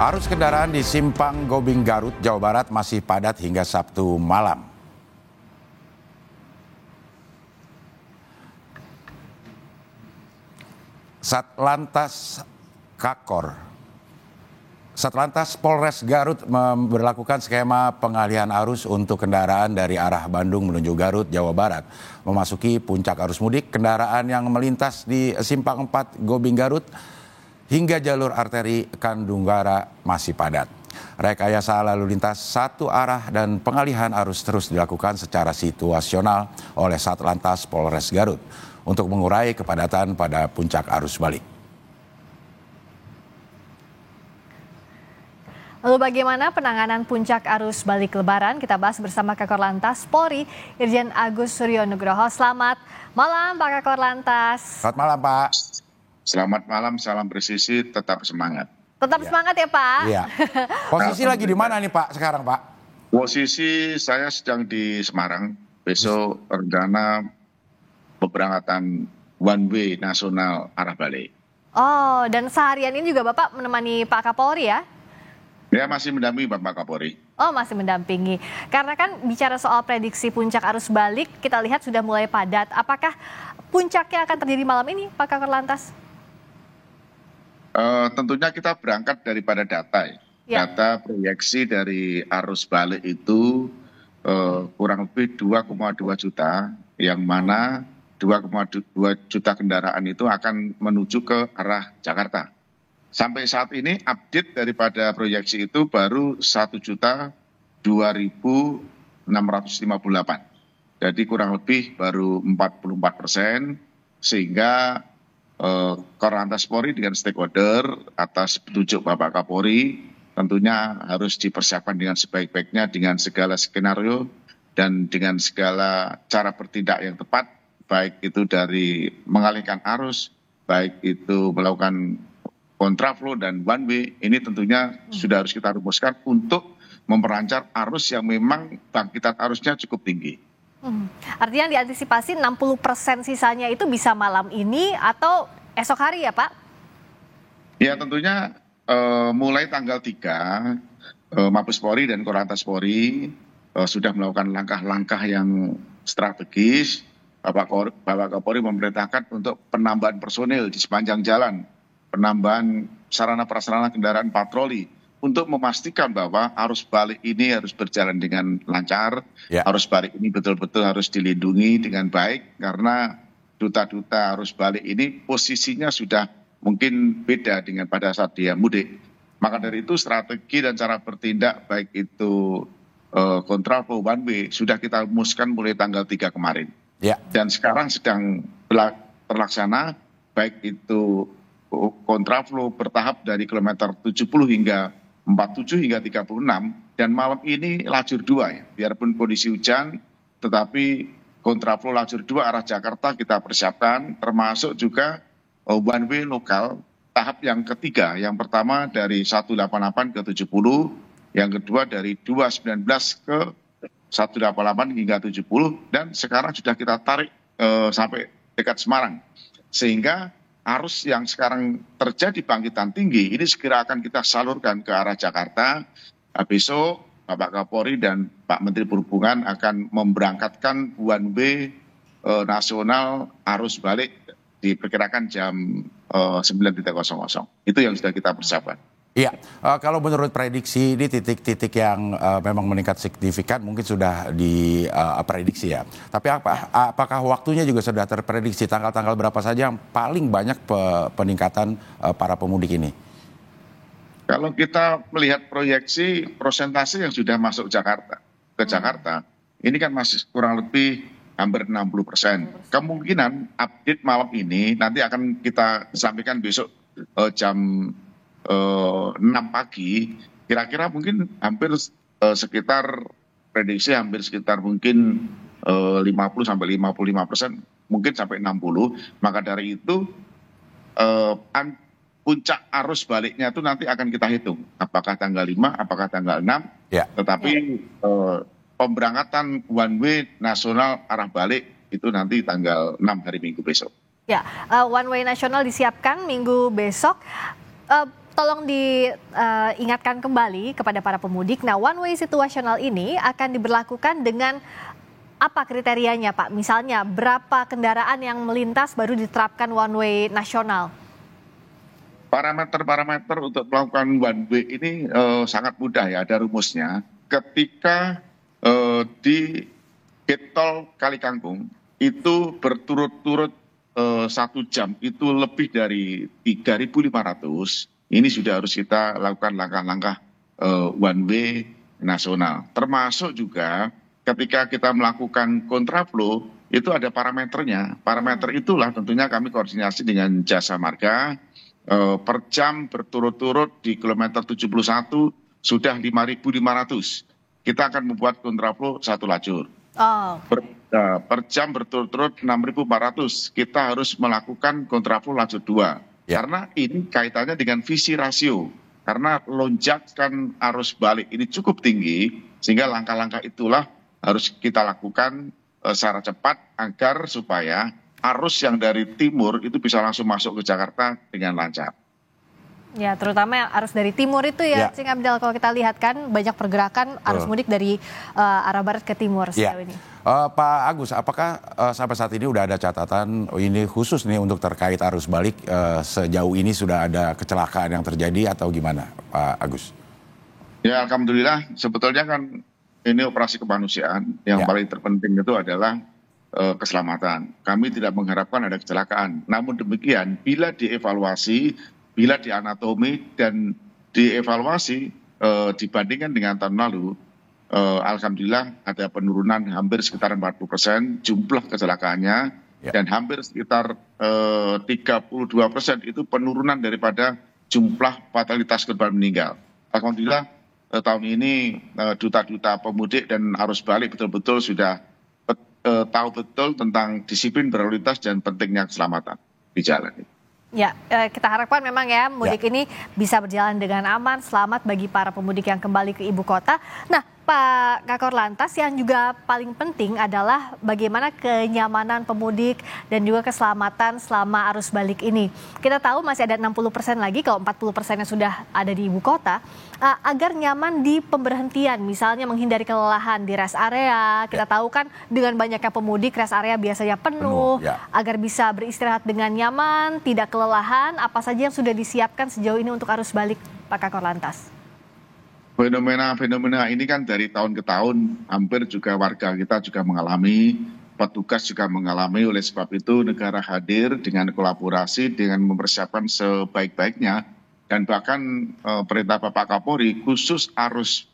Arus kendaraan di Simpang Gobing Garut, Jawa Barat masih padat hingga Sabtu malam. Satlantas Polres Garut memberlakukan skema pengalihan arus untuk kendaraan dari arah Bandung menuju Garut, Jawa Barat. Memasuki puncak arus mudik, kendaraan yang melintas di Simpang 4 Gobing Garut hingga jalur arteri Kandunggara masih padat. Rekayasa lalu lintas satu arah dan pengalihan arus terus dilakukan secara situasional oleh Satlantas Polres Garut untuk mengurai kepadatan pada puncak arus balik. Lalu bagaimana penanganan puncak arus balik Lebaran? Kita bahas bersama Kakor Lantas Polri, Irjen Agus Suryo Nugroho. Selamat malam Pak Kakor Lantas. Selamat malam Pak. Selamat malam, salam presisi, tetap semangat. Tetap semangat ya Pak. Iya. Posisi lagi di mana nih Pak sekarang Pak? Posisi saya sedang di Semarang. Besok rencana pemberangkatan one way nasional arah balik. Oh, dan seharian ini juga Bapak menemani Pak Kapolri ya? Ya, masih mendampingi Bapak Kapolri. Oh, masih mendampingi. Karena kan bicara soal prediksi puncak arus balik, kita lihat sudah mulai padat. Apakah puncaknya akan terjadi malam ini Pak Kakor Lantas? Tentunya kita berangkat daripada data ya. Data proyeksi dari arus balik itu kurang lebih 2,2 juta, yang mana 2,2 juta kendaraan itu akan menuju ke arah Jakarta. Sampai saat ini update daripada proyeksi itu baru 1.2.658. Jadi kurang lebih baru 44%, sehingga Korlantas Polri dengan stakeholder atas petunjuk Bapak Kapolri tentunya harus dipersiapkan dengan sebaik-baiknya dengan segala skenario dan dengan segala cara bertindak yang tepat, baik itu dari mengalihkan arus, baik itu melakukan kontraflow dan one way. Ini tentunya sudah harus kita rumuskan untuk memperlancar arus yang memang bangkitan arusnya cukup tinggi. Artinya diantisipasi 60% sisanya itu bisa malam ini atau esok hari ya Pak? Ya tentunya mulai tanggal 3 Mabes Polri dan Korlantas Polri sudah melakukan langkah-langkah yang strategis. Bapak Kapolri memerintahkan untuk penambahan personil di sepanjang jalan, penambahan sarana prasarana kendaraan patroli untuk memastikan bahwa arus balik ini harus berjalan dengan lancar. Arus balik ini betul-betul harus dilindungi dengan baik, karena duta-duta arus balik ini posisinya sudah mungkin beda dengan pada saat dia mudik. Maka dari itu strategi dan cara bertindak baik itu kontraflow one way sudah kita rumuskan mulai tanggal 3 kemarin. Dan sekarang sedang terlaksana, baik itu kontraflow bertahap dari kilometer 70 hingga 47 hingga 36, dan malam ini lajur 2 ya. Biarpun kondisi hujan, tetapi kontraflow lajur 2 arah Jakarta kita persiapkan, termasuk juga one way lokal tahap yang ketiga. Yang pertama dari 188 ke 70, yang kedua dari 219 ke 188 hingga 70, dan sekarang sudah kita tarik sampai dekat Semarang. Sehingga arus yang sekarang terjadi bangkitan tinggi ini segera akan kita salurkan ke arah Jakarta. Besok Bapak Kapolri dan Pak Menteri Perhubungan akan memberangkatkan one way nasional arus balik diperkirakan jam 9.00. Itu yang sudah kita persiapkan. Iya, kalau menurut prediksi ini titik-titik yang memang meningkat signifikan mungkin sudah diprediksi ya. Tapi apakah waktunya juga sudah terprediksi, tanggal-tanggal berapa saja yang paling banyak peningkatan para pemudik ini? Kalau kita melihat proyeksi persentase yang sudah masuk ke Jakarta, ini kan masih kurang lebih hampir 60%. Kemungkinan update malam ini nanti akan kita sampaikan besok jam 6 pagi, kira-kira mungkin hampir sekitar prediksi hampir sekitar mungkin 50 sampai 55%, mungkin sampai 60. Maka dari itu puncak arus baliknya itu nanti akan kita hitung apakah tanggal 5, apakah tanggal 6. Tetapi pemberangkatan one way nasional arah balik itu nanti tanggal 6 hari Minggu besok. One way nasional disiapkan Minggu besok. Tolong diingatkan kembali kepada para pemudik. Nah, one way situasional ini akan diberlakukan dengan apa kriterianya, Pak? Misalnya berapa kendaraan yang melintas baru diterapkan one way nasional? Parameter-parameter untuk melakukan one way ini sangat mudah ya, ada rumusnya. Ketika di gate tol Kali Kangkung itu berturut-turut 1 jam itu lebih dari 3.500, ini sudah harus kita lakukan langkah-langkah one way nasional. Termasuk juga ketika kita melakukan kontraflow itu ada parameternya. Parameter itulah tentunya kami koordinasi dengan Jasa Marga. Per jam berturut-turut di kilometer 71 sudah 5.500. Kita akan membuat kontraflow 1 lajur. Per jam berturut-turut 6.400. Kita harus melakukan kontraflow lajur 2. Ya. Karena ini kaitannya dengan visi rasio. Karena lonjakan arus balik ini cukup tinggi, sehingga langkah-langkah itulah harus kita lakukan secara cepat agar supaya arus yang dari timur itu bisa langsung masuk ke Jakarta dengan lancar. Ya, terutama arus dari timur itu ya, Cing Abdel, kalau kita lihat kan banyak pergerakan arus mudik dari arah barat ke timur sejauh ini. Pak Agus, apakah sampai saat ini udah ada catatan ini khusus nih untuk terkait arus balik, sejauh ini sudah ada kecelakaan yang terjadi atau gimana, Pak Agus? Ya, alhamdulillah sebetulnya kan ini operasi kemanusiaan yang paling terpenting itu adalah keselamatan. Kami tidak mengharapkan ada kecelakaan. Namun demikian, bila dievaluasi, bila dianatomi dan dievaluasi dibandingkan dengan tahun lalu, alhamdulillah ada penurunan hampir sekitar 40% jumlah kecelakaannya, dan hampir sekitar 32% itu penurunan daripada jumlah fatalitas korban meninggal. Alhamdulillah tahun ini duta-duta pemudik dan arus balik betul-betul sudah tahu betul tentang disiplin berlalu lintas dan pentingnya keselamatan di jalan. Ya, kita harapkan memang ya mudik ini bisa berjalan dengan aman, selamat bagi para pemudik yang kembali ke ibu kota. Nah, Pak Kakor Lantas, yang juga paling penting adalah bagaimana kenyamanan pemudik dan juga keselamatan selama arus balik ini. Kita tahu masih ada 60% lagi, kalau 40% yang sudah ada di ibu kota, agar nyaman di pemberhentian, misalnya menghindari kelelahan di rest area. Kita tahu kan dengan banyaknya pemudik, rest area biasanya penuh. Agar bisa beristirahat dengan nyaman, tidak kelelahan, apa saja yang sudah disiapkan sejauh ini untuk arus balik, Pak Kakor Lantas? Fenomena ini kan dari tahun ke tahun hampir juga warga kita juga mengalami, petugas juga mengalami. Oleh sebab itu negara hadir dengan kolaborasi, dengan mempersiapkan sebaik-baiknya, dan bahkan perintah Bapak Kapolri khusus arus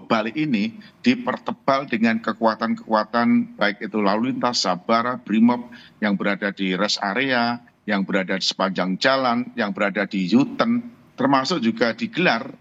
balik ini dipertebal dengan kekuatan-kekuatan baik itu lalu lintas, Sabara, Brimob yang berada di rest area, yang berada di sepanjang jalan, yang berada di U-turn, termasuk juga digelar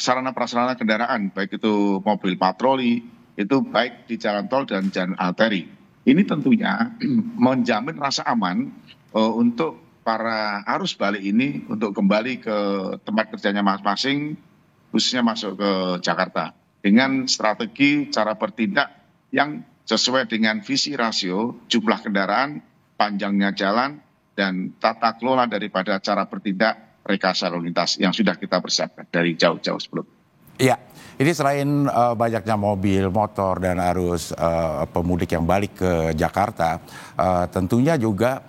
sarana prasarana kendaraan, baik itu mobil patroli, itu baik di jalan tol dan jalan arteri. Ini tentunya menjamin rasa aman untuk para arus balik ini untuk kembali ke tempat kerjanya masing-masing, khususnya masuk ke Jakarta, dengan strategi cara bertindak yang sesuai dengan visi rasio, jumlah kendaraan, panjangnya jalan, dan tata kelola daripada cara bertindak rekayasa lalu lintas yang sudah kita persiapkan dari jauh-jauh sebelum. Iya, ini selain banyaknya mobil, motor, dan arus pemudik yang balik ke Jakarta, tentunya juga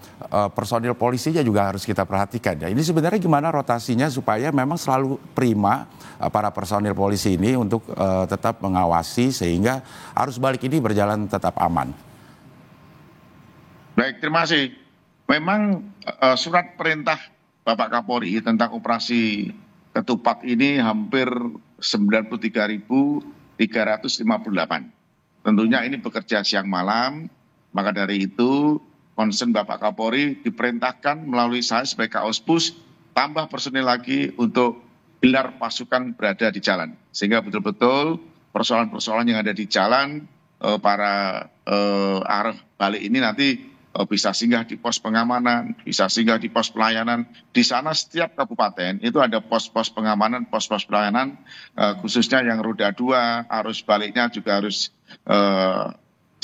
personil polisinya juga harus kita perhatikan. Ya, ini sebenarnya gimana rotasinya supaya memang selalu prima para personil polisi ini untuk tetap mengawasi sehingga arus balik ini berjalan tetap aman. Baik, terima kasih. Memang surat perintah Bapak Kapolri tentang operasi ketupat ini hampir 93.358. Tentunya ini bekerja siang malam, maka dari itu concern Bapak Kapolri diperintahkan melalui saya sebagai Kaospus tambah personil lagi untuk gelar pasukan berada di jalan. Sehingga betul-betul persoalan-persoalan yang ada di jalan, para arah balik ini nanti bisa singgah di pos pengamanan, bisa singgah di pos pelayanan. Di sana setiap kabupaten itu ada pos-pos pengamanan, pos-pos pelayanan, khususnya yang roda 2, arus baliknya juga harus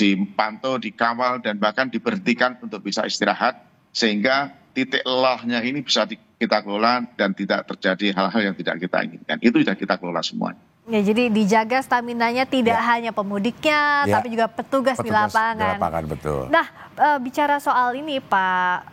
dipantau, dikawal, dan bahkan diberhentikan untuk bisa istirahat. Sehingga titik lelahnya ini bisa kita kelola dan tidak terjadi hal-hal yang tidak kita inginkan. Itu sudah kita kelola semua. Ya, jadi dijaga staminanya tidak hanya pemudiknya, tapi juga petugas di lapangan. Betul. Nah, bicara soal ini Pak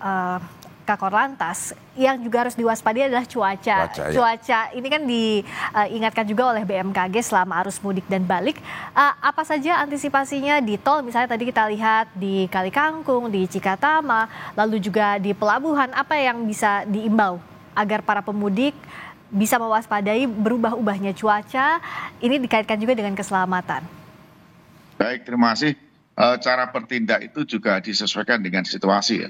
Kakor Lantas, yang juga harus diwaspadai adalah cuaca. Cuaca ini kan diingatkan juga oleh BMKG selama arus mudik dan balik. Apa saja antisipasinya di tol? Misalnya tadi kita lihat di Kali Kangkung, di Cikatama, lalu juga di pelabuhan. Apa yang bisa diimbau agar para pemudik bisa mewaspadai berubah-ubahnya cuaca, ini dikaitkan juga dengan keselamatan. Baik, terima kasih. Cara bertindak itu juga disesuaikan dengan situasi ya.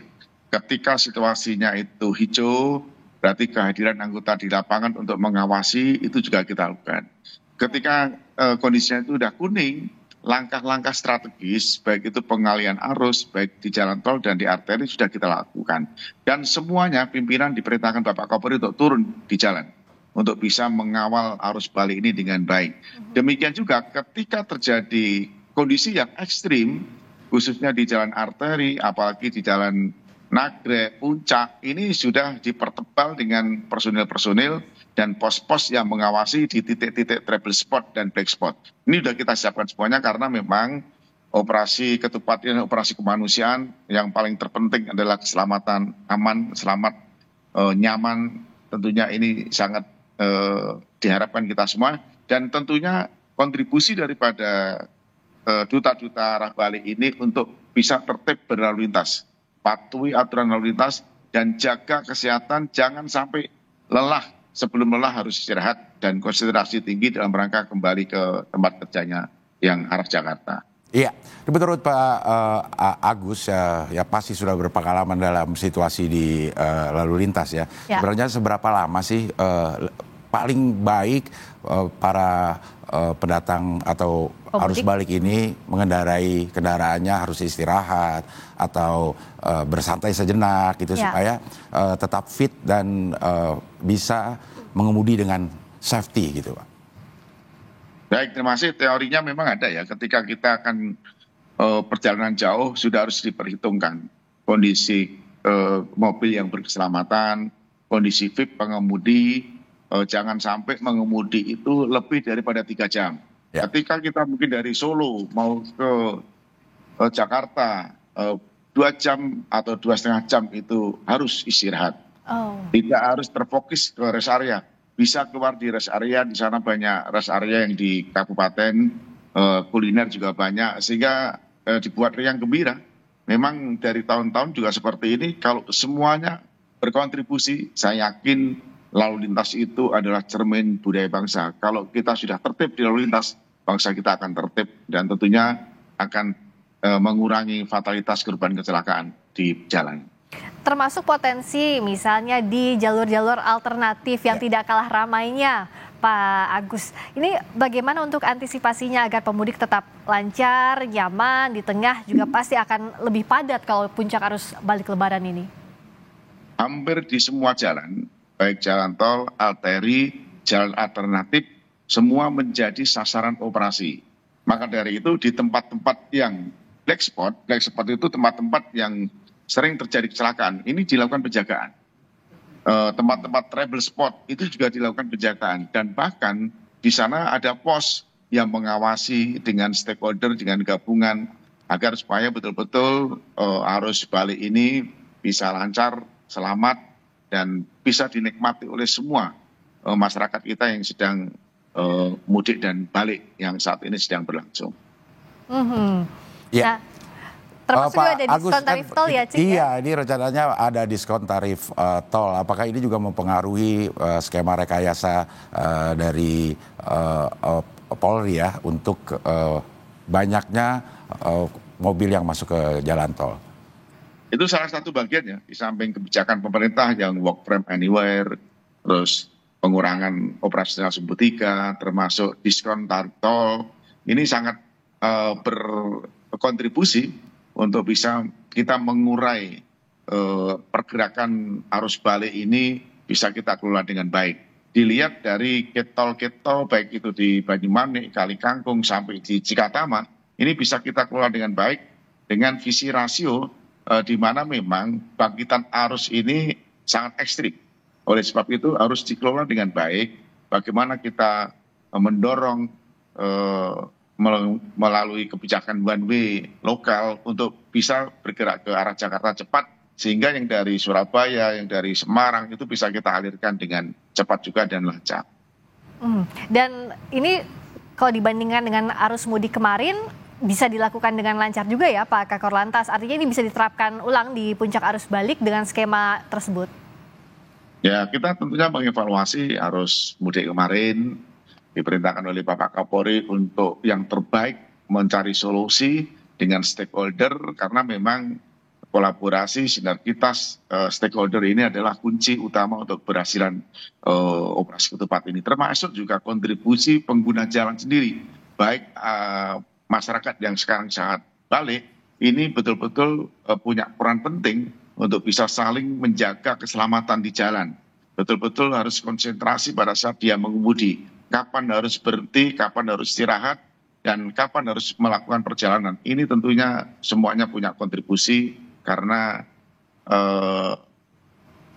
Ketika situasinya itu hijau, berarti kehadiran anggota di lapangan untuk mengawasi itu juga kita lakukan. Ketika kondisinya itu udah kuning, langkah-langkah strategis, baik itu pengalihan arus, baik di jalan tol dan di arteri sudah kita lakukan. Dan semuanya pimpinan diperintahkan Bapak Kapolri untuk turun di jalan, untuk bisa mengawal arus balik ini dengan baik. Demikian juga ketika terjadi kondisi yang ekstrim, khususnya di jalan arteri, apalagi di jalan Nagrek, Puncak, ini sudah dipertebal dengan personil-personil dan pos-pos yang mengawasi di titik-titik trouble spot dan black spot. Ini sudah kita siapkan semuanya karena memang operasi ketupatan, operasi kemanusiaan yang paling terpenting adalah keselamatan aman, selamat, nyaman. Tentunya ini sangat diharapkan kita semua, dan tentunya kontribusi daripada duta-duta arah balik ini untuk bisa tertib berlalu lintas, patuhi aturan lalu lintas, dan jaga kesehatan, jangan sampai lelah. Sebelum lelah harus istirahat dan konsentrasi tinggi dalam rangka kembali ke tempat kerjanya yang arah Jakarta. Iya, menurut Pak Agus ya pasti sudah berpengalaman dalam situasi di lalu lintas ya. Sebenarnya seberapa lama sih paling baik para pendatang atau arus balik ini mengendarai kendaraannya harus istirahat atau bersantai sejenak gitu supaya tetap fit dan bisa mengemudi dengan safety gitu Pak. Baik, terima kasih. Teorinya memang ada ya, ketika kita akan perjalanan jauh sudah harus diperhitungkan kondisi mobil yang berkeselamatan, kondisi fit pengemudi, jangan sampai mengemudi itu lebih daripada 3 jam. Ketika kita mungkin dari Solo mau ke Jakarta 2 jam atau 2,5 jam itu harus istirahat. Tidak harus terfokus ke rest area. Bisa keluar di rest area, di sana banyak rest area yang di kabupaten, kuliner juga banyak, sehingga dibuat riang gembira. Memang dari tahun-tahun juga seperti ini, kalau semuanya berkontribusi, saya yakin lalu lintas itu adalah cermin budaya bangsa. Kalau kita sudah tertib di lalu lintas, bangsa kita akan tertib dan tentunya akan mengurangi fatalitas korban kecelakaan di jalan. Termasuk potensi misalnya di jalur-jalur alternatif yang tidak kalah ramainya, Pak Agus. Ini bagaimana untuk antisipasinya agar pemudik tetap lancar, nyaman, di tengah juga pasti akan lebih padat kalau puncak arus balik lebaran ini? Hampir di semua jalan, baik jalan tol, arteri, jalan alternatif, semua menjadi sasaran operasi. Maka dari itu di tempat-tempat yang black spot itu tempat-tempat yang sering terjadi kecelakaan, ini dilakukan penjagaan. Tempat-tempat trouble spot itu juga dilakukan penjagaan, dan bahkan di sana ada pos yang mengawasi dengan stakeholder, dengan gabungan, agar supaya betul-betul arus balik ini bisa lancar, selamat, dan bisa dinikmati oleh semua masyarakat kita yang sedang mudik dan balik yang saat ini sedang berlangsung. Nah, termasuk juga ada diskon tarif tol ya, Cik? Iya, ini rencananya ada diskon tarif tol. Apakah ini juga mempengaruhi skema rekayasa dari Polri ya untuk banyaknya mobil yang masuk ke jalan tol? Itu salah satu bagian ya, di samping kebijakan pemerintah yang work from anywhere, terus pengurangan operasional sumbu 3, termasuk diskon tarif tol, ini sangat berkontribusi untuk bisa kita mengurai pergerakan arus balik ini bisa kita kelola dengan baik. Dilihat dari ketol-ketol baik itu di Banyumanik, Kali Kangkung sampai di Cikatama, ini bisa kita kelola dengan baik dengan visi rasio di mana memang bangkitan arus ini sangat ekstrim. Oleh sebab itu harus dikelola dengan baik. Bagaimana kita mendorong melalui kebijakan one way lokal untuk bisa bergerak ke arah Jakarta cepat, sehingga yang dari Surabaya, yang dari Semarang itu bisa kita alirkan dengan cepat juga dan lancar. Dan ini kalau dibandingkan dengan arus mudik kemarin, bisa dilakukan dengan lancar juga ya Pak Kakor Lantas. Artinya ini bisa diterapkan ulang di puncak arus balik dengan skema tersebut. Ya, kita tentunya mengevaluasi arus mudik kemarin, diperintahkan oleh Bapak Kapolri untuk yang terbaik mencari solusi dengan stakeholder, karena memang kolaborasi sinergitas stakeholder ini adalah kunci utama untuk keberhasilan operasi ketupat ini, termasuk juga kontribusi pengguna jalan sendiri, baik masyarakat yang sekarang sangat balik ini betul-betul punya peran penting untuk bisa saling menjaga keselamatan di jalan. Betul-betul harus konsentrasi pada saat dia mengemudi, kapan harus berhenti, kapan harus istirahat, dan kapan harus melakukan perjalanan. Ini tentunya semuanya punya kontribusi, karena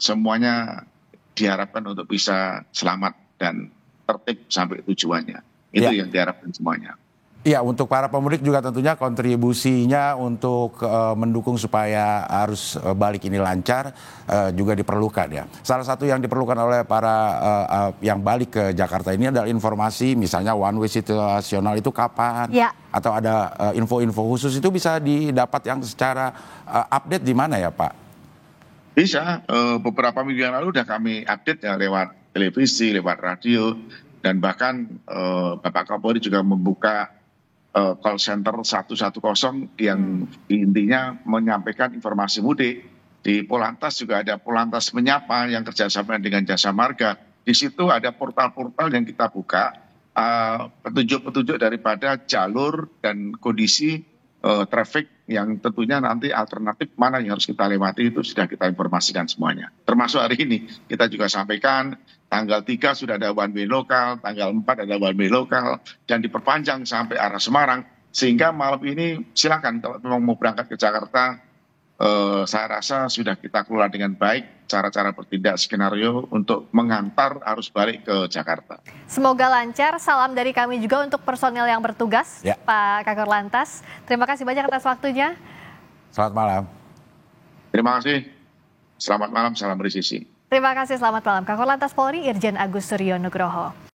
semuanya diharapkan untuk bisa selamat dan tertib sampai tujuannya. Itu yang diharapkan semuanya. Iya, untuk para pemudik juga tentunya kontribusinya untuk mendukung supaya arus balik ini lancar juga diperlukan ya. Salah satu yang diperlukan oleh para yang balik ke Jakarta ini adalah informasi, misalnya one way situasional itu kapan, atau ada info-info khusus itu bisa didapat yang secara update di mana ya Pak? Bisa, beberapa minggu yang lalu sudah kami update ya lewat televisi, lewat radio, dan bahkan Bapak Kapolri juga membuka call center 110 yang intinya menyampaikan informasi mudik. Di Polantas juga ada Polantas Menyapa yang kerjasama dengan Jasa Marga. Di situ ada portal-portal yang kita buka, petunjuk-petunjuk daripada jalur dan kondisi traffic yang tentunya nanti alternatif mana yang harus kita lewati itu sudah kita informasikan semuanya. Termasuk hari ini kita juga sampaikan tanggal 3 sudah ada one way lokal, tanggal 4 ada one way lokal, dan diperpanjang sampai arah Semarang. Sehingga malam ini silakan kalau memang mau berangkat ke Jakarta, saya rasa sudah kita kelola dengan baik cara-cara bertindak skenario untuk mengantar arus balik ke Jakarta. Semoga lancar, salam dari kami juga untuk personel yang bertugas, Pak Kakor Lantas. Terima kasih banyak atas waktunya. Selamat malam. Terima kasih. Selamat malam, salam presisi. Terima kasih, selamat malam. Kakor Lantas Polri, Irjen Agus Suryo Nugroho.